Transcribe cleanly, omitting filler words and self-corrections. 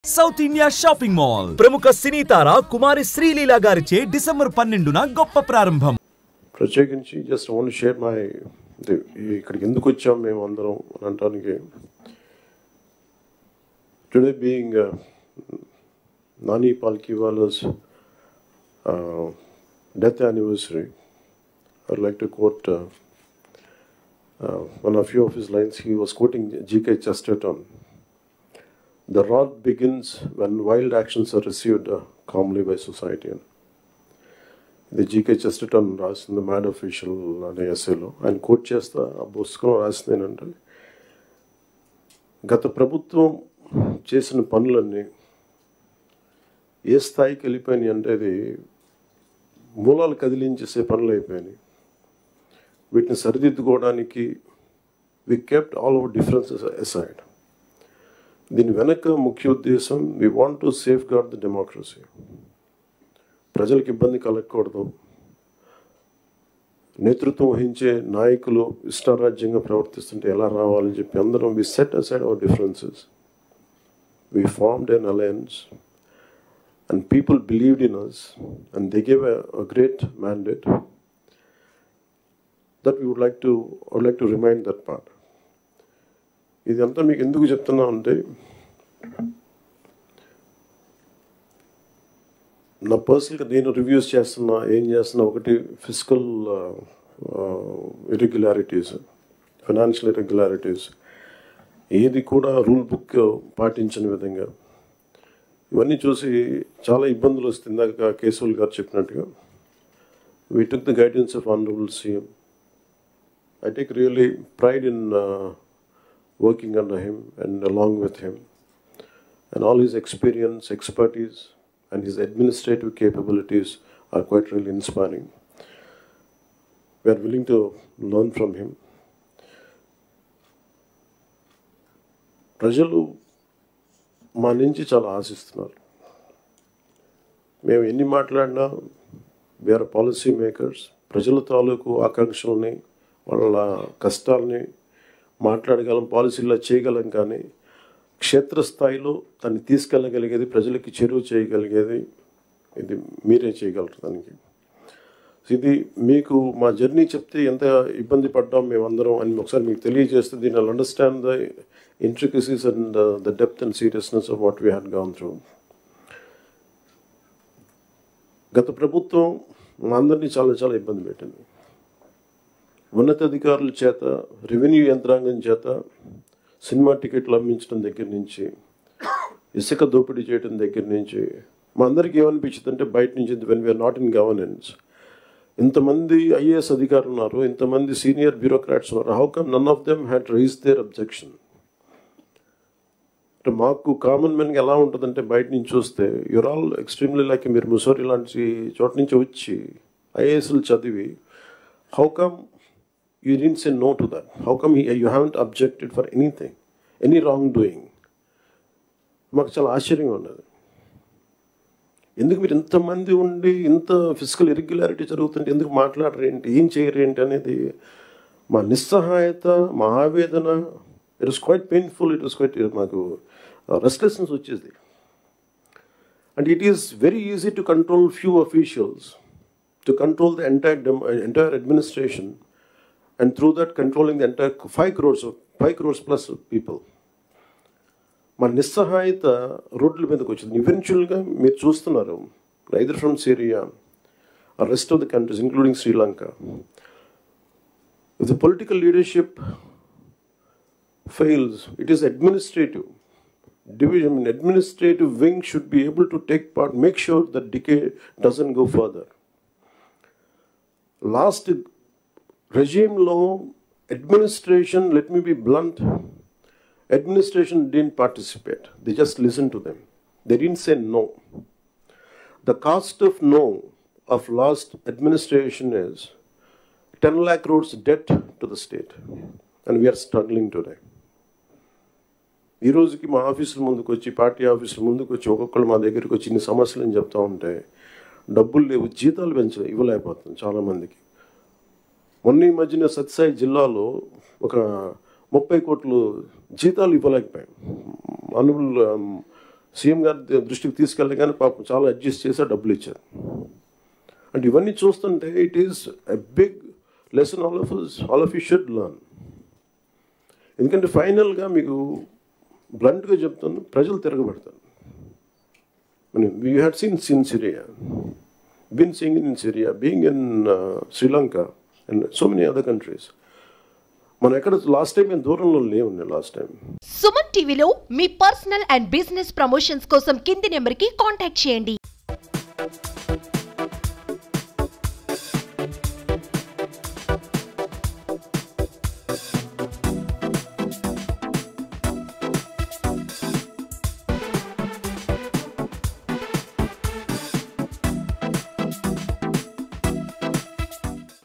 South India shopping mall ప్రముఖ సినీ తార కుమారి శ్రీలీల గారిచే December 12న గొప్ప ప్రారంభం. ప్రత్యేకించి just want to share my ఇక్కడికి ఎందుకు వచ్చాం మేము అందరం అనడానికి today being Nani Palkhivala's death anniversary, I would like to quote one of few of his lines. He was quoting G.K. Chesterton. The rot begins when wild actions are received calmly by society. The G.K. Chesterton రాసిన mad official అనే ఎస్సేలో ఆయన coat చేస్తా ఆ పుస్తకం రాసింది ఏంటంటే, గత ప్రభుత్వం చేసిన పనులన్నీ ఏ స్థాయికి వెళ్ళిపోయినాయి అంటే అది మూలాలు కదిలించేసే పనులు అయిపోయినాయి. వీటిని సరిదిద్దుకోవడానికి we kept all our differences aside. దీని వెనక ముఖ్య ఉద్దేశం we want to safeguard the democracy. ప్రజలకు ఇబ్బంది కలగకూడదు. నేతృత్వం వహించే నాయకులు ఇష్టారాజ్యంగా ప్రవర్తిస్తుంటే ఎలా రావాలని చెప్పి అందరం we set aside our differences. We formed an alliance and people believed in us and they gave a great mandate that we would like to remind that part. ఇదంతా మీకు ఎందుకు చెప్తున్నా అంటే, నా పర్సనల్గా నేను రివ్యూస్ చేస్తున్నా ఏం చేస్తున్నా ఒకటి ఫిజికల్ ఇర్రెగ్యులారిటీస్, ఫైనాన్షియల్ ఇర్రెగ్యులారిటీస్, ఏది కూడా రూల్ బుక్ పాటించని విధంగా ఇవన్నీ చూసి చాలా ఇబ్బందులు వస్తుంది. ఇందాక కేశవుల్ గారు చెప్పినట్టుగా we took the guidance of Honorable CM. I take really pride in working under him and along with him, and all his experience, expertise and his administrative capabilities are quite really inspiring. We are willing to learn from him. ప్రజలు మా నుంచి చాలా ఆశిస్తున్నారు. మేము ఎన్ని మాట్లాడినా వేరే policy makers ప్రజల తాలూకు ఆకాంక్షల్ని వాళ్ళ కష్టాలని మాట్లాడగలం, పాలసీల్లో చేయగలం, కానీ క్షేత్రస్థాయిలో దాన్ని తీసుకెళ్ళగలిగేది, ప్రజలకి చేరువ చేయగలిగేది ఇది మీరే చేయగలరు. దానికి ఇది మీకు మా జర్నీ చెప్తే ఎంత ఇబ్బంది పడ్డాం మేమందరం అని ఒకసారి మీకు తెలియజేస్తే దీన్ని understand the intricacies and the depth and seriousness of what we had gone through. గత ప్రభుత్వం మా అందరినీ చాలా చాలా ఇబ్బంది పెట్టింది. ఉన్నతాధికారుల చేత, రెవెన్యూ యంత్రాంగం చేత సినిమా టికెట్లు అమ్మించడం దగ్గర నుంచి, ఇసుక దోపిడీ చేయడం దగ్గర నుంచి మా అందరికీ ఏమనిపించింది అంటే, బయట నుంచి when we are not in governance, ఇంతమంది ఐఏఎస్ అధికారులు ఉన్నారు, ఇంతమంది సీనియర్ బ్యూరోక్రాట్స్ ఉన్నారు, how come none of them had raised their objection. అంటే మాకు కామన్ మెన్గా ఎలా ఉంటుందంటే, బయట నుంచి చూస్తే యూర్ ఆల్ ఎక్స్ట్రీమ్లీ లైక్, మీరు ముసోరి లాంటి చోట నుంచి వచ్చి ఐఏఎస్లు చదివి, how come you didn't say no to that, how come you haven't objected for anything, any wrong doing. మాకు చాలా ఆశ్చర్యంగా ఉన్నది. ఎందుకు మీరు ఇంతమంది ఉండి ఇంత ఫిజికల్ ఇర్రెగ్యులారిటీ జరుగుతుంటే ఎందుకు మాట్లాడరేంటి, ఏం చేయరేంటి అనేది మా నిస్సహాయత, మా ఆవేదన. It was quite painful. It was quite మాకు రెస్ట్లెస్నెస్ వచ్చేది. And it is very easy to control few officials, to control the entire administration, and through that controlling the entire 5 crores plus of people. మా నిస్సహాయత రోడ్ల మీదకి వచ్చింది. ఈవెన్చువల్గా మీరు చూస్తున్నారు, either from Syria or rest of the countries including Sri Lanka, if the political leadership fails, it is administrative division. Administrative wing should be able to take part, make sure that decay doesn't go further. Last regime law, administration, let me be blunt, administration didn't participate. They just listened to them. They didn't say no. The cost of no of last administration is 10 lakh crores debt to the state, and we are struggling today. ఈ రోజుకి మా ఆఫీసుల ముందుకు వచ్చి, party ఆఫీసుల ముందుకు వచ్చి ఒక్కొక్కరు మా దగ్గరికి వచ్చి ఇన్ని సమస్యలు అని చెప్తా ఉంటే, డబ్బులు లేవు, జీతాలు ఇవ్వలేకపోతుంది చాలామందికి. మొన్న ఈ మధ్యన సత్యసాయి జిల్లాలో ఒక 30 కోట్లు జీతాలు ఇవ్వలేకపోయాం. సీఎం గారి దృష్టికి తీసుకెళ్ళగానే పాపం చాలా అడ్జస్ట్ చేసి డబ్బులు ఇచ్చారు. అంటే ఇవన్నీ చూస్తుంటే it is a big lesson all of you should learn. ఎందుకంటే ఫైనల్గా మీకు బ్లంట్గా చెప్తాను, ప్రజలు తిరగబడతారు. We had seen in Syria, been seeing it in Syria, being in Sri Lanka and so many other countries. మనం ఎక్కడ లాస్ట్ టైం మేము దూరంలో లేవు. లాస్ట్ టైం సుమన్ టీవీలో మీ పర్సనల్ అండ్ బిజినెస్ ప్రమోషన్స్ కోసం కింది నెంబర్కి కాంటాక్ట్ చేయండి.